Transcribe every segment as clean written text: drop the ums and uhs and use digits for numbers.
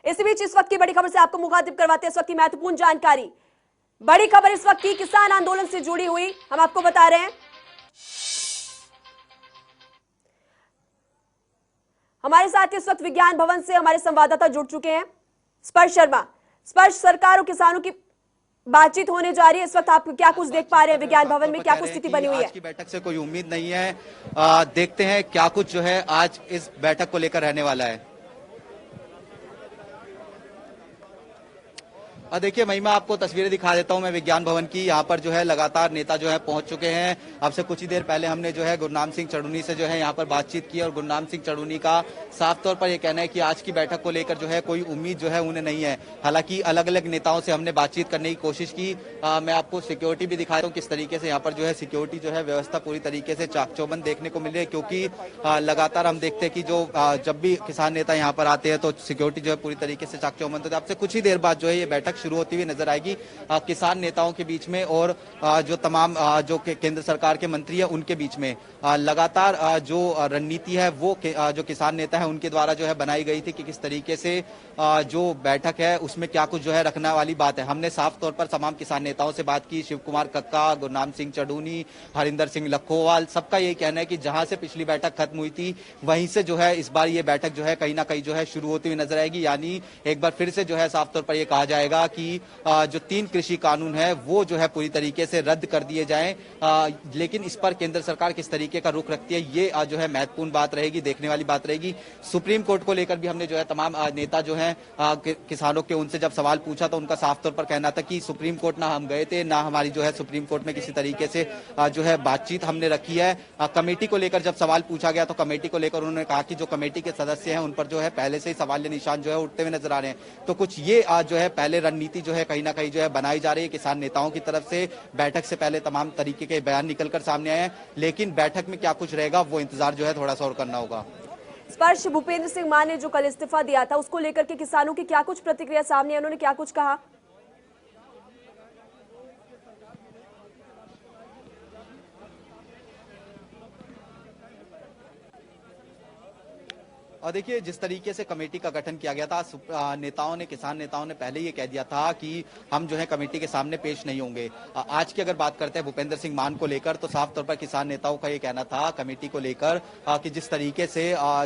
इसी बीच इस वक्त की बड़ी खबर से आपको मुखातिब करवाते हैं। इस वक्त की महत्वपूर्ण जानकारी, बड़ी खबर इस वक्त की किसान आंदोलन से जुड़ी हुई हम आपको बता रहे हैं। हमारे साथ इस वक्त विज्ञान भवन से हमारे संवाददाता जुड़ चुके हैं, स्पर्श शर्मा। स्पर्श, सरकार और किसानों की बातचीत होने जा रही है, इस वक्त आप क्या कुछ देख पा रहे हैं? विज्ञान भवन में क्या कुछ स्थिति बनी हुई है? आज की बैठक से कोई उम्मीद नहीं है। देखते हैं क्या कुछ जो है आज इस बैठक को लेकर रहने वाला है। देखिए महिमा, आपको तस्वीरें दिखा देता हूं मैं विज्ञान भवन की। यहाँ पर जो है लगातार नेता जो है पहुंच चुके हैं। अब से कुछ ही देर पहले हमने जो है गुरनाम सिंह चढ़ूनी से जो है यहाँ पर बातचीत की और गुरनाम सिंह चढ़ूनी का साफ तौर पर यह कहना है कि आज की बैठक को लेकर जो है कोई उम्मीद जो है उन्हें नहीं है। हालांकि अलग अलग नेताओं से हमने बातचीत करने की कोशिश की। मैं आपको सिक्योरिटी भी दिखाता हूँ किस तरीके से यहाँ पर जो है सिक्योरिटी जो है व्यवस्था पूरी तरीके से चाक चौबंद देखने को मिल रही है, क्योंकि लगातार हम देखते हैं कि जो जब भी किसान नेता यहाँ पर आते हैं तो सिक्योरिटी जो है पूरी तरीके से चाक चौबंद होती है। आपसे कुछ ही देर बाद जो है ये बैठक शुरू होती हुई नजर आएगी किसान नेताओं के बीच में और जो तमाम जो केंद्र सरकार के मंत्री है उनके बीच में। लगातार जो रणनीति है वो जो किसान नेता है उनके द्वारा जो है बनाई गई थी कि किस तरीके से जो बैठक है उसमें क्या कुछ जो है रखने वाली बात है। हमने साफ तौर पर तमाम किसान नेताओं से बात की, शिव कुमार कक्का, गुरनाम सिंह चढ़ूनी, हरिंदर सिंह लखोवाल, सबका यही कहना है कि जहां से पिछली बैठक खत्म हुई थी वहीं से जो है इस बार ये बैठक जो है कहीं ना कहीं जो है शुरू होती हुई नजर आएगी। यानी एक बार फिर से जो है साफ तौर पर यह कहा जाएगा कि जो 3 कृषि कानून है वो जो है पूरी तरीके से रद्द कर दिए जाएं। लेकिन इस पर केंद्र सरकार किस तरीके का रुख रखती है ये जो है महत्वपूर्ण बात रहेगी, देखने वाली बात रहेगी। सुप्रीम कोर्ट को लेकर भी हमने जो है तमाम नेता जो है किसानों के उनसे जब सवाल पूछा तो उनका साफ तौर पर कहना था कि सुप्रीम कोर्ट ना हम गए थे ना हमारी जो है सुप्रीम कोर्ट में किसी तरीके से जो है बातचीत हमने रखी है। कमेटी को लेकर जब सवाल पूछा गया तो कमेटी को लेकर उन्होंने कहा कि जो कमेटी के सदस्य हैं उन पर जो है पहले से ही सवाल निशान जो है उठते हुए नजर आ रहे हैं। तो कुछ ये जो है पहले रणनीति जो है कहीं ना कहीं जो है बनाई जा रही है किसान नेताओं की तरफ से। बैठक से पहले तमाम तरीके के बयान निकलकर सामने आए हैं, लेकिन बैठक में क्या कुछ रहेगा वो इंतजार जो है थोड़ा सा और करना होगा। स्पर्श, भूपेंद्र सिंह मान ने जो कल इस्तीफा दिया था उसको लेकर के किसानों की क्या कुछ प्रतिक्रिया सामने है? उन्होंने क्या कुछ कहा? और देखिए जिस तरीके से कमेटी का गठन किया गया था, नेताओं ने किसान नेताओं ने पहले ये कह दिया था कि हम जो है कमेटी के सामने पेश नहीं होंगे। आज की अगर बात करते हैं भूपेंद्र सिंह मान को लेकर तो साफ तौर पर किसान नेताओं का ये कहना था कमेटी को लेकर कि जिस तरीके से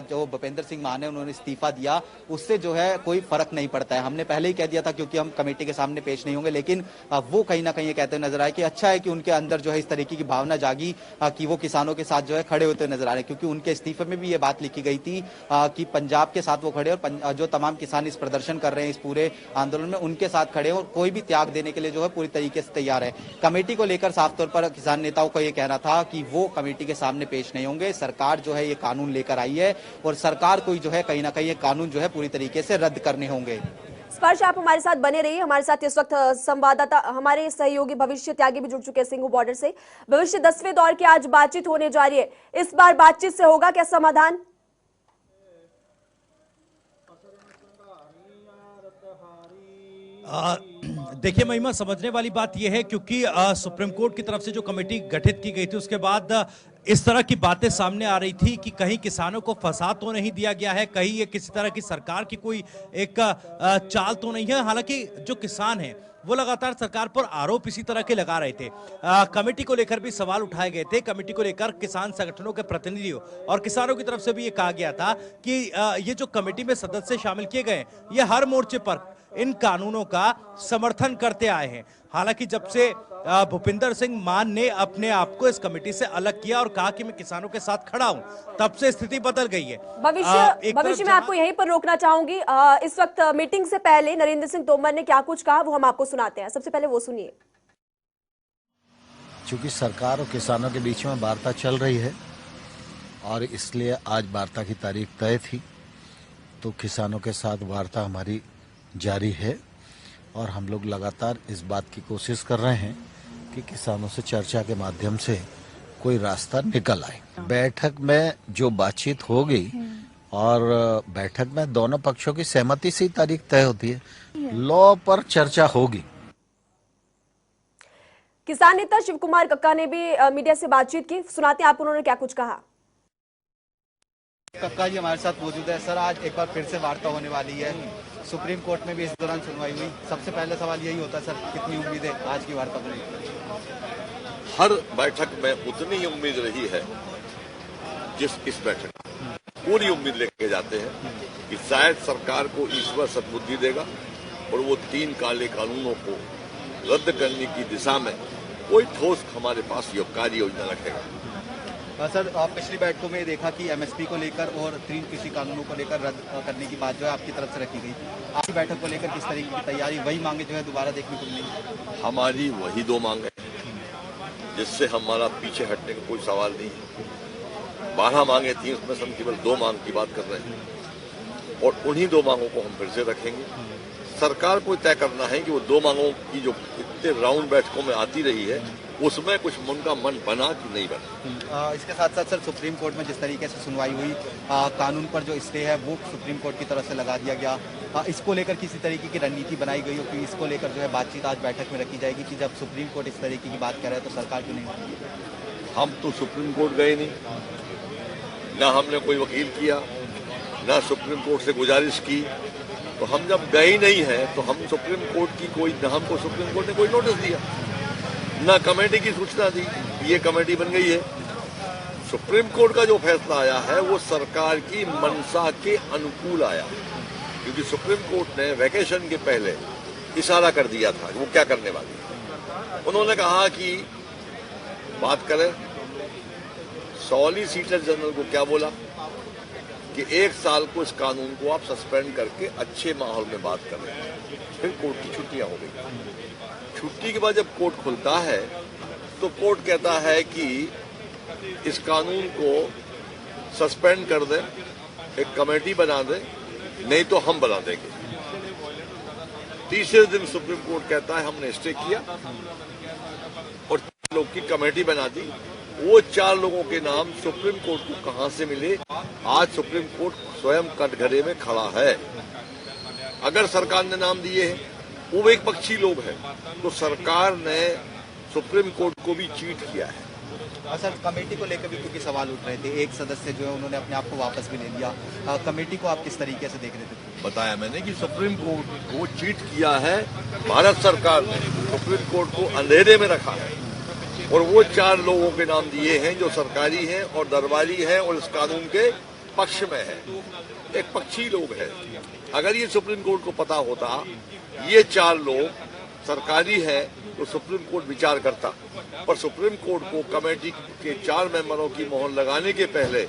जो भूपेंद्र सिंह मान है उन्होंने इस्तीफा दिया उससे जो है कोई फर्क नहीं पड़ता है। हमने पहले ही कह दिया था क्योंकि हम कमेटी के सामने पेश नहीं होंगे, लेकिन वो कहीं ना कहीं ये कहते हुए नजर आए कि अच्छा है कि उनके अंदर जो है इस तरीके की भावना जागी कि वो किसानों के साथ जो है खड़े होते नजर आ रहे हैं, क्योंकि उनके इस्तीफे में भी ये बात लिखी गई थी कि पंजाब के साथ वो खड़े और जो तमाम किसान इस प्रदर्शन कर रहे हैं इस पूरे आंदोलन में उनके साथ खड़े और कोई भी त्याग देने के लिए जो है पूरी तरीके से तैयार है। कमेटी को लेकर साफ तौर पर किसान नेताओं का ये कहना था कि वो कमेटी के सामने पेश नहीं होंगे। सरकार जो है ये कानून लेकर आई है और सरकार को जो है कहीं ना कहीं ये कानून जो है पूरी तरीके से रद्द करने होंगे। स्पर्श, आप हमारे साथ बने रहिए। हमारे साथ इस वक्त संवाददाता हमारे सहयोगी भविष्य त्यागी भी जुड़ चुके हैं सिंघू बॉर्डर से। भविष्य, 10वें दौर की आज बातचीत होने जा रही है, इस बार बातचीत से होगा क्या समाधान? देखिए महिमा, समझने वाली बात यह है क्योंकि सुप्रीम कोर्ट की तरफ से जो कमेटी गठित की गई थी उसके बाद इस तरह की बातें सामने आ रही थी कि कहीं किसानों को फंसा तो नहीं दिया गया है, कहीं ये किसी तरह की सरकार की कोई एक चाल तो नहीं है। हालांकि जो किसान हैं वो लगातार सरकार पर आरोप इसी तरह के लगा रहे थे। कमेटी को लेकर भी सवाल उठाए गए थे। कमेटी को लेकर किसान संगठनों के प्रतिनिधियों और किसानों की तरफ से भी ये कहा गया था कि ये जो कमेटी में सदस्य शामिल किए गए ये हर मोर्चे पर इन कानूनों का समर्थन करते आए हैं। हालांकि जब से भूपेंद्र सिंह मान ने अपने आप को इस कमेटी से अलग किया और कहा कि मैं किसानों के साथ खड़ा हूं, तब से स्थिति बदल गई है। भविष्य में आपको यहीं पर रोकना चाहूंगी। इस वक्त मीटिंग से पहले नरेंद्र सिंह तोमर ने क्या कुछ कहा वो हम आपको सुनाते हैं। सबसे पहले वो सुनिए। चूंकि सरकार और किसानों के बीच में वार्ता चल रही है और इसलिए आज वार्ता की तारीख तय थी, तो किसानों के साथ वार्ता हमारी जारी है और हम लोग लगातार इस बात की कोशिश कर रहे हैं कि किसानों से चर्चा के माध्यम से कोई रास्ता निकल आए। बैठक में जो बातचीत होगी और बैठक में दोनों पक्षों की सहमति से तारीख तय होती है, लॉ पर चर्चा होगी। किसान नेता शिव कुमार कक्का ने भी मीडिया से बातचीत की, सुनाते हैं आपको उन्होंने क्या कुछ कहा। कक्का जी हमारे साथ मौजूद है। सर, आज एक बार फिर से वार्ता होने वाली है, सुप्रीम कोर्ट में भी इस दौरान सुनवाई हुई। सबसे पहले सवाल यही होता है सर, कितनी उम्मीद है आज की वार्ता में? हर बैठक में उतनी ही उम्मीद रही है जिस इस बैठक में पूरी उम्मीद लेके जाते हैं कि शायद सरकार को ईश्वर सद्बुद्धि देगा और वो 3 काले कानूनों को रद्द करने की दिशा में कोई ठोस हमारे पास कार्य योजना रखेगा। सर, पिछली बैठकों में देखा कि एमएसपी को लेकर और 3 कृषि कानूनों को लेकर रद्द करने की बात जो है आपकी तरफ से रखी गई। आज की बैठक को लेकर किस तरीके की तैयारी, वही मांगे जो है दोबारा देखने को मिलेंगी? हमारी वही 2 मांगे जिससे हमारा पीछे हटने का कोई सवाल नहीं है। 12 मांगे थी, उसमें से हम केवल 2 मांग की बात कर रहे हैं और उन्हीं 2 मांगों को हम फिर से रखेंगे। सरकार को तय करना है कि वो 2 मांगों की जो इतने राउंड बैठकों में आती रही है उसमें कुछ उनका मन बना कि नहीं बना। इसके साथ साथ सर, सुप्रीम कोर्ट में जिस तरीके से सुनवाई हुई, कानून पर जो स्टे है वो सुप्रीम कोर्ट की तरफ से लगा दिया गया। इसको लेकर किसी तरीके की रणनीति बनाई गई हो कि इसको लेकर जो है बातचीत आज बैठक में रखी जाएगी कि जब सुप्रीम कोर्ट इस तरीके की बात कर रहा है तो सरकार क्यों नहीं मानेगी? हम तो सुप्रीम कोर्ट गए नहीं, ना हमने कोई वकील किया, ना सुप्रीम कोर्ट से गुजारिश की। तो हम जब गए ही नहीं है तो हम सुप्रीम कोर्ट की कोई, न हमको सुप्रीम कोर्ट ने कोई नोटिस दिया, ना कमेटी की सूचना दी, ये कमेटी बन गई है। सुप्रीम कोर्ट का जो फैसला आया है वो सरकार की मंशा के अनुकूल आया, क्योंकि सुप्रीम कोर्ट ने वैकेशन के पहले इशारा कर दिया था कि वो क्या करने वाली है। उन्होंने कहा कि बात करें, सॉलिसिटर जनरल को क्या बोला कि 1 साल को इस कानून को आप सस्पेंड करके अच्छे माहौल में बात करें। फिर कोर्ट की छुट्टियां हो गई। छुट्टी के बाद जब कोर्ट खुलता है तो कोर्ट कहता है कि इस कानून को सस्पेंड कर दें, एक कमेटी बना दें, नहीं तो हम बना देंगे। तीसरे दिन सुप्रीम कोर्ट कहता है हमने स्टे किया और 4 लोग की कमेटी बना दी। वो 4 लोगों के नाम सुप्रीम कोर्ट को कहां से मिले? आज सुप्रीम कोर्ट स्वयं कटघरे में खड़ा है। अगर सरकार ने नाम दिए हैं, वो एक पक्षी लोग हैं, तो सरकार ने सुप्रीम कोर्ट को भी चीट किया है। सर, कमेटी को लेकर भी क्योंकि सवाल उठ रहे थे, एक सदस्य जो है उन्होंने अपने आप को वापस भी ले लिया। कमेटी को आप किस तरीके से देख रहे थे? बताया मैंने कि सुप्रीम कोर्ट को चीट किया है भारत सरकार ने, सुप्रीम कोर्ट को अंधेरे में रखा है और वो 4 लोगों के नाम दिए हैं जो सरकारी हैं और दरबारी हैं और इस कानून के पक्ष में है। एक पक्षी लोग हैं। अगर ये सुप्रीम कोर्ट को पता होता ये 4 लोग सरकारी है तो सुप्रीम कोर्ट विचार करता, पर सुप्रीम कोर्ट को कमेटी के 4 मेंबरों की मोहर लगाने के पहले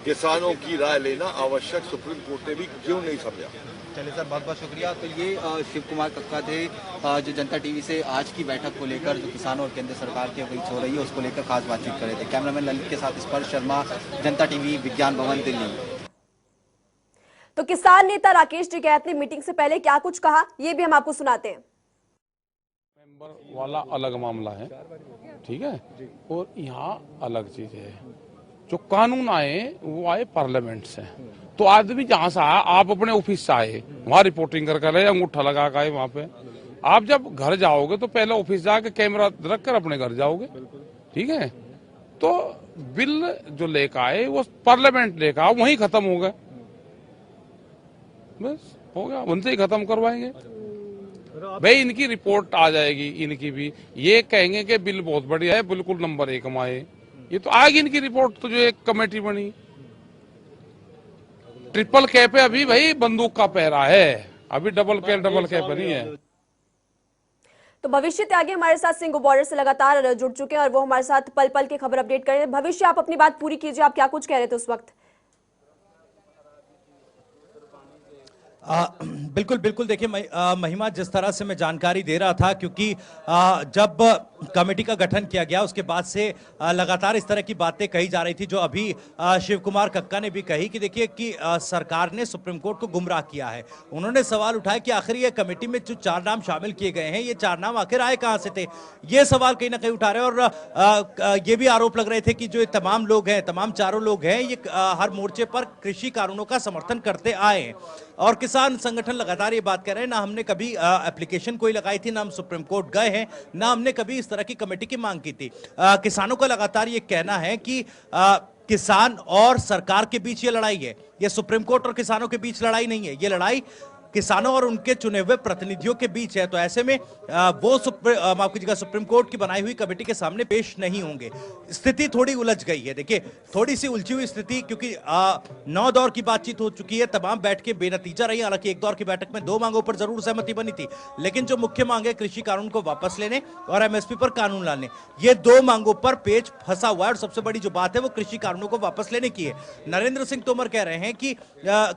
किसानों की राय लेना आवश्यक सुप्रीम कोर्ट ने भी क्यों नहीं समझा। चलिए सर, बहुत बहुत शुक्रिया। तो ये शिव कुमार कक्का थे जो जनता टीवी से आज की बैठक को लेकर जो किसानों और केंद्र सरकार के बीच हो रही है उसको लेकर खास बातचीत कर रहे थे। कैमरामैन ललित के साथ स्पर्श शर्मा, जनता टीवी, विज्ञान भवन, दिल्ली। तो किसान नेता राकेश टिकैत ने मीटिंग से पहले क्या कुछ कहा, ये भी हम आपको सुनाते हैं। मेंबर वाला अलग मामला है, ठीक है, और यहाँ अलग चीज है। जो कानून आए वो आए पार्लियामेंट से। तो आदमी जहां से आया, आप अपने ऑफिस से आए, वहां रिपोर्टिंग करके आए, अंगूठा लगा के आए वहां पे। आप जब घर जाओगे तो पहले ऑफिस जाके कैमरा रख कर अपने घर जाओगे, ठीक है। तो बिल जो लेकर आए वो पार्लियामेंट लेकर आओ, वहीं खत्म हो गए, बस हो गया, उनसे ही खत्म करवाएंगे। भाई इनकी रिपोर्ट आ जाएगी, इनकी भी ये कहेंगे कि बिल बहुत बढ़िया है, बिल्कुल नंबर 1 में आए। ये तो आएगी इनकी रिपोर्ट। तो जो एक कमेटी बनी, ट्रिपल कैप पे अभी भाई बंदूक का पहरा है, अभी डबल कैप नहीं है। तो भविष्य त्यागी हमारे साथ सिंगू बॉर्डर से लगातार जुड़ चुके हैं और वो हमारे साथ पल पल की खबर अपडेट कर रहे हैं। भविष्य, आप अपनी बात पूरी कीजिए, आप क्या कुछ कह रहे थे उस वक्त? बिल्कुल बिल्कुल, देखिए महिमा, जिस तरह से मैं जानकारी दे रहा था, क्योंकि जब कमेटी का गठन किया गया उसके बाद से लगातार इस तरह की बातें कही जा रही थी, जो अभी शिव कुमार कक्का ने भी कही कि देखिए कि सरकार ने सुप्रीम कोर्ट को गुमराह किया है। उन्होंने सवाल उठाया कि आखिर ये कमेटी में जो 4 नाम शामिल किए गए हैं, ये 4 नाम आखिर आए कहां से थे, ये सवाल कहीं ना कहीं उठा रहे हैं। और ये भी आरोप लग रहे थे कि जो ये तमाम लोग हैं, तमाम 4 लोग हैं, ये हर मोर्चे पर कृषि कानूनों का समर्थन करते आए हैं। और किसान संगठन लगातार ये बात कर रहे हैं, ना हमने कभी एप्लीकेशन कोई लगाई थी, ना हम सुप्रीम कोर्ट गए हैं, ना हमने कभी इस तरह की कमेटी की मांग की थी। किसानों का लगातार ये कहना है कि किसान और सरकार के बीच ये लड़ाई है, ये सुप्रीम कोर्ट और किसानों के बीच लड़ाई नहीं है, ये लड़ाई किसानों और उनके चुने हुए प्रतिनिधियों के बीच है। तो ऐसे में वो माफ कीजिएगा सुप्रीम कोर्ट की बनाई हुई कमेटी के सामने पेश नहीं होंगे। स्थिति थोड़ी उलझ गई है। देखिए थोड़ी सी उलझी हुई स्थिति, क्योंकि 9 दौर की बातचीत हो चुकी है, तमाम बैठकें बेनतीजा रही। हालांकि एक दौर की बैठक में 2 मांगों पर जरूर सहमति बनी थी, लेकिन जो मुख्य मांग है कृषि कानून को वापस लेने और एमएसपी पर कानून लाने, ये 2 मांगों पर पेच फंसा हुआ है। और सबसे बड़ी जो बात है वो कृषि कानूनों को वापस लेने की है। नरेंद्र सिंह तोमर कह रहे हैं कि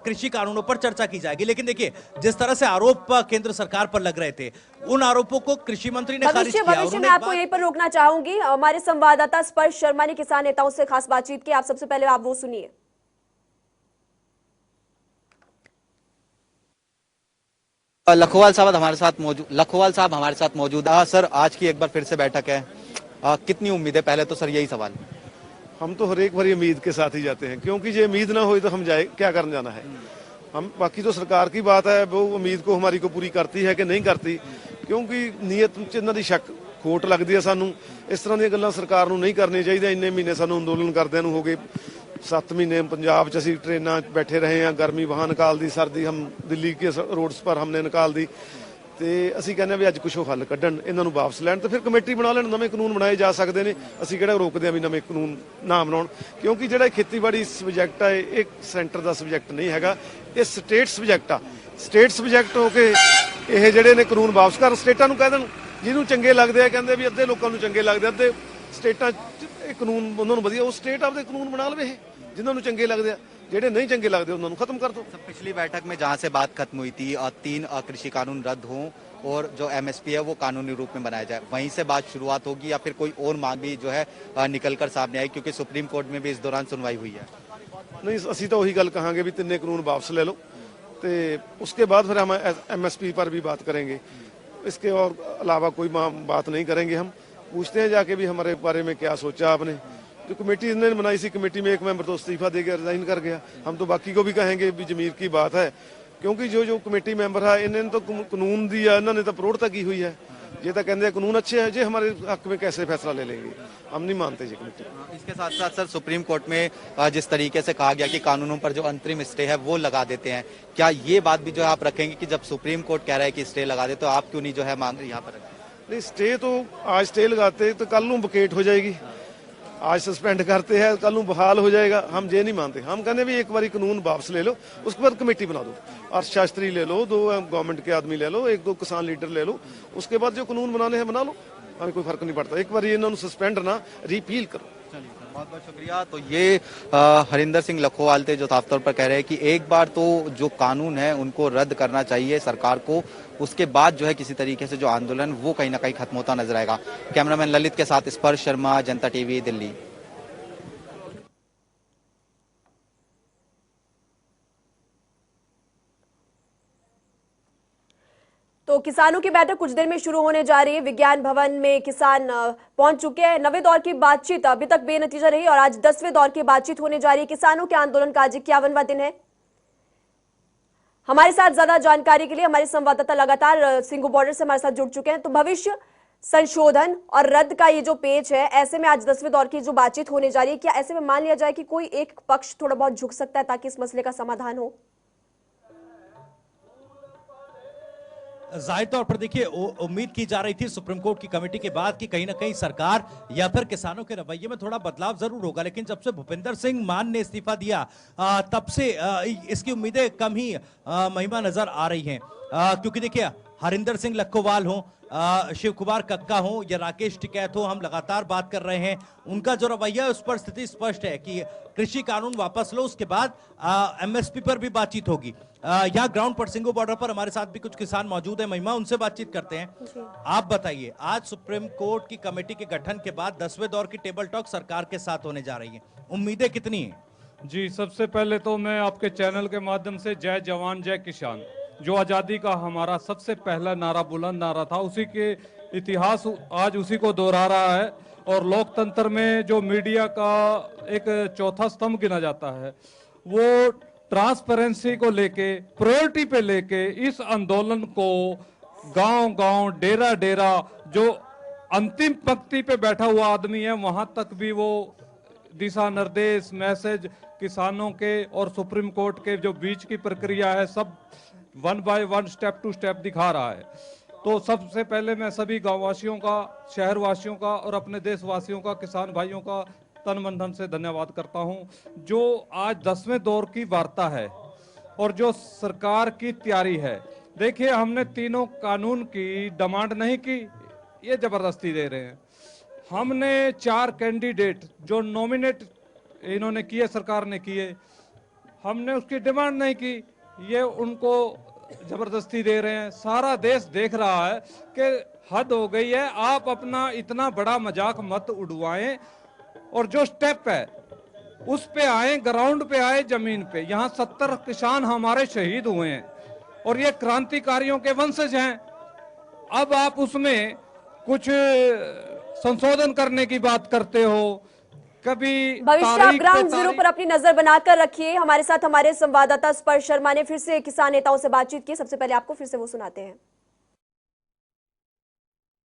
कृषि कानूनों पर चर्चा की जाएगी, लेकिन देखिए जिस तरह से आरोप केंद्र सरकार पर लग रहे थे, उन आरोपों को कृषि मंत्री ने खारिज किया। भविष्य में आपको यहीं पर रोकना चाहूंगी। हमारे संवाददाता स्पर्श शर्मा ने किसान नेताओं से खास बातचीत की। आप सबसे पहले आप वो सुनिए। लखोवाल साहब हमारे साथ मौजूद है। सर आज की एक बार फिर से बैठक है, कितनी उम्मीदें? पहले तो सर यही सवाल। हम तो हर एक बार उम्मीद के साथ ही जाते हैं, क्योंकि ये उम्मीद ना हो तो हम जाए क्या करने जाना है। हम बाकी तो सरकार की बात है, वो उम्मीद को हमारी को पूरी करती है कि नहीं करती, क्योंकि ਨੀਅਤ ਚ ਇਹਨਾਂ ਦੀ ਸ਼ੱਕ ਖੋਟ ਲੱਗਦੀ ਹੈ ਸਾਨੂੰ। ਇਸ ਤਰ੍ਹਾਂ ਦੀਆਂ ਗੱਲਾਂ ਸਰਕਾਰ ਨੂੰ ਨਹੀਂ ਕਰਨੀਆਂ ਚਾਹੀਦੀਆਂ। ਇੰਨੇ ਮਹੀਨੇ ਸਾਨੂੰ ਅੰਦੋਲਨ ਕਰਦਿਆਂ ਨੂੰ ਹੋ ਗਏ, 7 ਮਹੀਨੇ पंजाब ਚ ਅਸੀਂ ट्रेना बैठे रहे हैं, गर्मी वहाँ निकाल दी, सर्दी हम दिल्ली के रोड्स पर हमने निकाल दी। ਤੇ ਅਸੀਂ ਕਹਿੰਦੇ ਵੀ ਅੱਜ ਕੁਛ ਹੱਲ ਕੱਢਣ, ਇਹਨਾਂ ਨੂੰ ਵਾਪਸ ਲੈਣ ਤੇ ਫਿਰ ਕਮੇਟੀ ਬਣਾ ਲੈਣ, ਨਵੇਂ ਕਾਨੂੰਨ ਬਣਾਏ ਜਾ ਸਕਦੇ ਨੇ। ਅਸੀਂ ਕਿਹੜਾ ਰੋਕਦੇ ਆ ਵੀ ਨਵੇਂ ਕਾਨੂੰਨ ਨਾ ਬਣਾਉਣ, ਕਿਉਂਕਿ ਜਿਹੜਾ ਖੇਤੀਬਾੜੀ ਸਬਜੈਕਟ ਹੈ ਇਹ ਸੈਂਟਰ ਦਾ ਸਬਜੈਕਟ ਨਹੀਂ ਹੈਗਾ, ਇਹ ਸਟੇਟ ਸਬਜੈਕਟ ਆ। ਸਟੇਟ ਸਬਜੈਕਟ ਹੋ ਕੇ ਇਹ ਜਿਹੜੇ ਨੇ ਕਾਨੂੰਨ ਵਾਪਸ ਕਰਨ, ਸਟੇਟਾਂ ਨੂੰ ਕਹਿ ਦੇਣ ਜਿਹਨੂੰ ਚੰਗੇ ਲੱਗਦੇ ਆ। ਕਹਿੰਦੇ ਵੀ ਅੱਧੇ ਲੋਕਾਂ ਨੂੰ ਚੰਗੇ ਲੱਗਦੇ, ਅੱਧੇ ਸਟੇਟਾਂ ਇਹ ਕਾਨੂੰਨ ਉਹਨਾਂ ਨੂੰ ਵਧੀਆ, ਉਹ ਸਟੇਟ ਆਪਦੇ ਕਾਨੂੰਨ ਬਣਾ ਲਵੇ ਇਹ ਜਿਨ੍ਹਾਂ ਨੂੰ ਚੰਗੇ ਲੱਗਦੇ ਆ। ਜਿਹੜੇ नहीं चंगे लगते उन्होंने खत्म कर दो। पिछली बैठक में जहां से बात खत्म हुई थी 3 कृषि कानून रद्द हों और जो एमएसपी है वो कानूनी रूप में बनाया जाए, वहीं से बात शुरुआत होगी या फिर कोई और मांग भी जो है निकल कर सामने आई? क्योंकि सुप्रीम कोर्ट में भी इस दौरान सुनवाई हुई है। नहीं, ਅਸੀਂ तो वही गल कहांगे भी 3 कानून वापस ले लो, तो उसके बाद फिर हम एमएसपी पर भी बात करेंगे। इसके और अलावा कोई बात नहीं करेंगे। हम पूछते हैं जाके भी हमारे बारे में क्या सोचा आपने। जो कमेटी इन्होंने बनाई सी, कमेटी में एक मेंबर तो इस्तीफा दे के रिजाइन कर गया। हम तो बाकी को भी कहेंगे भी जमीर की बात है, क्योंकि जो कमेटी मेंबर है इन्होंने तो कानून दी है, इन्होंने तो प्रौढ़ता की हुई है। ये तो कहते हैं कानून अच्छे है, जे हमारे हक में कैसे फैसला ले लेंगे, हम नहीं मानते जी कमेटी। इसके साथ साथ सर सुप्रीम कोर्ट में जिस तरीके से कहा गया कि कानूनों पर जो अंतरिम स्टे है वो लगा देते हैं, क्या ये बात भी जो है आप रखेंगे कि जब सुप्रीम कोर्ट कह रहा है कि स्टे लगा दे तो आप क्यों नहीं जो है मांग यहाँ पर रखें? नहीं, स्टे तो आज स्टे लगाते तो कल नूं वकेट हो जाएगी। आज सस्पेंड करते हैं, कल नूं बहाल हो जाएगा। हम ये नहीं मानते। हम कहते भी एक बार कानून वापस ले लो, उसके बाद कमेटी बना दो, अर्थशास्त्री ले लो, 2 गवर्नमेंट के आदमी ले लो, 1-2 किसान लीडर ले लो, उसके बाद जो कानून बनाने हैं बना लो, हमें कोई फर्क नहीं पड़ता। एक बार इन्होंने सस्पेंड ना रिपील करो। बहुत बहुत शुक्रिया। तो ये हरिंदर सिंह लखोवाल थे जो साफ तौर पर कह रहे हैं कि एक बार तो जो कानून है उनको रद्द करना चाहिए सरकार को, उसके बाद जो है किसी तरीके से जो आंदोलन वो कहीं ना कहीं खत्म होता नजर आएगा। कैमरामैन ललित के साथ स्पर्श शर्मा, जनता टीवी, दिल्ली। तो किसानों की बैठक कुछ देर में शुरू होने जा रही है। विज्ञान भवन में किसान पहुंच चुके हैं। 9वें दौर की बातचीत अभी तक बेनतीजा रही और आज 10वें दौर की बातचीत होने जा रही है। किसानों के आंदोलन का आज 51वां दिन है। हमारे साथ ज्यादा जानकारी के लिए हमारे संवाददाता लगातार सिंगू बॉर्डर से हमारे साथ जुड़ चुके हैं। तो भविष्य संशोधन और रद्द का ये जो पेज है, ऐसे में आज 10वें दौर की जो बातचीत होने जा रही है, क्या ऐसे में मान लिया जाए कि कोई एक पक्ष थोड़ा बहुत झुक सकता है ताकि इस मसले का समाधान हो? जाहिर तौर पर देखिए उम्मीद की जा रही थी सुप्रीम कोर्ट की कमेटी के बाद कि कहीं ना कहीं सरकार या फिर किसानों के रवैये में थोड़ा बदलाव जरूर होगा, लेकिन जब से भूपेंद्र सिंह मान ने इस्तीफा दिया तब से इसकी उम्मीदें कम ही महिमा नजर आ रही हैं। क्योंकि देखिए हरिंदर सिंह लखोवाल हो, शिव कुमार कक्का हो या राकेश टिकैत हो, हम लगातार बात कर रहे हैं, उनका जो रवैया है उस पर स्थिति स्पष्ट है कि कृषि कानून वापस लो, उसके बाद एमएसपी पर भी बातचीत होगी। यहाँ ग्राउंड पर सिंगू बॉर्डर पर हमारे साथ भी कुछ किसान मौजूद है, महिमा उनसे बातचीत करते हैं। आप बताइए, आज सुप्रीम कोर्ट की कमेटी के गठन के बाद 10वें दौर की टेबल टॉक सरकार के साथ होने जा रही है, उम्मीदें कितनी है? जी, सबसे पहले तो मैं आपके चैनल के माध्यम से जय जवान जय किसान, जो आज़ादी का हमारा सबसे पहला नारा, बुलंद नारा था, उसी के इतिहास आज उसी को दोहरा रहा है। और लोकतंत्र में जो मीडिया का एक चौथा स्तंभ गिना जाता है, वो ट्रांसपेरेंसी को लेके, प्रायोरिटी पे लेके इस आंदोलन को गांव-गांव, डेरा-डेरा, जो अंतिम पंक्ति पे बैठा हुआ आदमी है वहां तक भी वो दिशा निर्देश, मैसेज किसानों के और सुप्रीम कोर्ट के जो बीच की प्रक्रिया है, सब one by one step to step दिखा रहा है। तो सबसे पहले मैं सभी गांववासियों का, शहरवासियों का और अपने देशवासियों का, किसान भाइयों का तन मन धन से धन्यवाद करता हूं। जो आज 10वें दौर की वार्ता है और जो सरकार की तैयारी है, देखिए हमने तीनों कानून की डिमांड नहीं की, ये जबरदस्ती दे रहे हैं। हमने 4 कैंडिडेट जो नॉमिनेट इन्होंने किए, सरकार ने किए, हमने उसकी डिमांड नहीं की, ये उनको जबरदस्ती दे रहे हैं। सारा देश देख रहा है कि हद हो गई है, आप अपना इतना बड़ा मजाक मत उड़वाएं और जो स्टेप है उस पे आए, ग्राउंड पे आए, जमीन पे। यहाँ 70 किसान हमारे शहीद हुए हैं और ये क्रांतिकारियों के वंशज हैं। अब आप उसमें कुछ संशोधन करने की बात करते हो, कभी भविष्य आप तारीख पे ग्राउंड जीरो तारीख। पर अपनी नजर बनाकर रखिए। हमारे साथ हमारे संवाददाता स्पर्श शर्मा ने फिर से किसान नेताओं से बातचीत की। सबसे पहले आपको फिर से वो सुनाते हैं।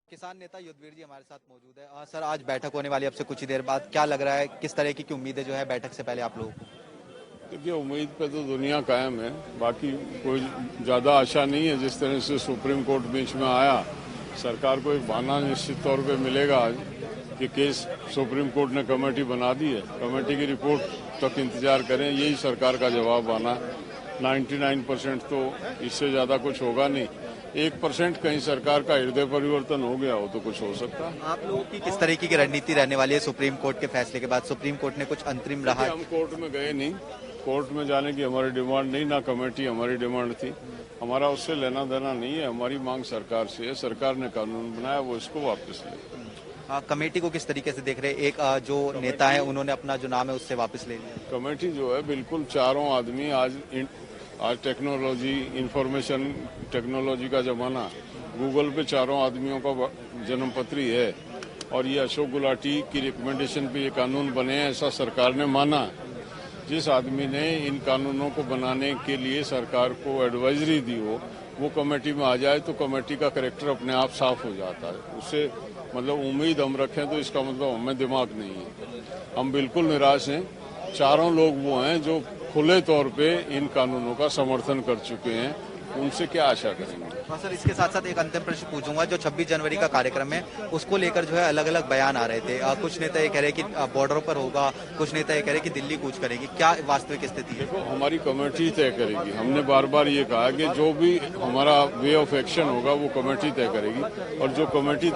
किसान नेता युद्धवीर जी हमारे साथ मौजूद है। सर, आज बैठक होने वाली, अब से कुछ ही देर बाद, क्या लग रहा है, किस तरह की उम्मीदें जो है बैठक से पहले आप लोगों को? देखिए, उम्मीद पे तो दुनिया कायम है, बाकी कोई ज़्यादा आशा नहीं है। जिस तरह से सुप्रीम कोर्ट बीच में आया, सरकार को एक बहाना निश्चित तौर पे मिलेगा आज कि केस सुप्रीम कोर्ट ने कमेटी बना दी है, कमेटी की रिपोर्ट तक इंतजार करें, यही सरकार का जवाब आना। 99% तो इससे ज़्यादा कुछ होगा नहीं। 1% कहीं सरकार का हृदय परिवर्तन हो गया हो तो कुछ हो सकता है। आप लोगों की किस तरीके की रणनीति रहने वाली है सुप्रीम कोर्ट के फैसले के बाद? सुप्रीम कोर्ट ने कुछ अंतरिम रहा? हम कोर्ट में गए नहीं, कोर्ट में जाने की हमारी डिमांड नहीं, ना कमेटी हमारी डिमांड थी। हमारा उससे लेना देना नहीं है, हमारी मांग सरकार से है। सरकार ने कानून बनाया, वो इसको वापस ले। कमेटी को किस तरीके से देख रहे हैं? एक जो नेता है उन्होंने अपना जो नाम है उससे वापस ले लिया। कमेटी जो है बिल्कुल चारों आदमी, आज टेक्नोलॉजी, इंफॉर्मेशन टेक्नोलॉजी का जमाना, गूगल पे चारों आदमियों का जन्मपत्री है और ये अशोक गुलाटी की रिकमेंडेशन पे ये कानून बने हैं, ऐसा सरकार ने माना। जिस आदमी ने इन कानूनों को बनाने के लिए सरकार को एडवाइजरी दी हो, वो कमेटी में आ जाए तो कमेटी का कैरेक्टर अपने आप साफ हो जाता है। उससे मतलब उम्मीद हम रखें तो इसका मतलब हमें दिमाग नहीं है। हम बिल्कुल निराश हैं। चारों लोग वो हैं जो खुले तौर पे इन कानूनों का समर्थन कर चुके हैं, उनसे क्या आशा करेंगे? हाँ सर, इसके साथ साथ एक अंतिम प्रश्न पूछूंगा। जो 26 जनवरी का कार्यक्रम है उसको लेकर जो है अलग अलग बयान आ रहे थे। कुछ नेता ये कह रहे हैं कि बॉर्डरों पर होगा, कुछ नेता ये कह रहे हैं कि दिल्ली कूच करेगी। क्या वास्तविक स्थिति है? देखो, हमारी कमेटी तय करेगी। हमने बार बार ये कहा कि जो भी हमारा वे ऑफ एक्शन होगा वो कमेटी तय करेगी और जो कमेटी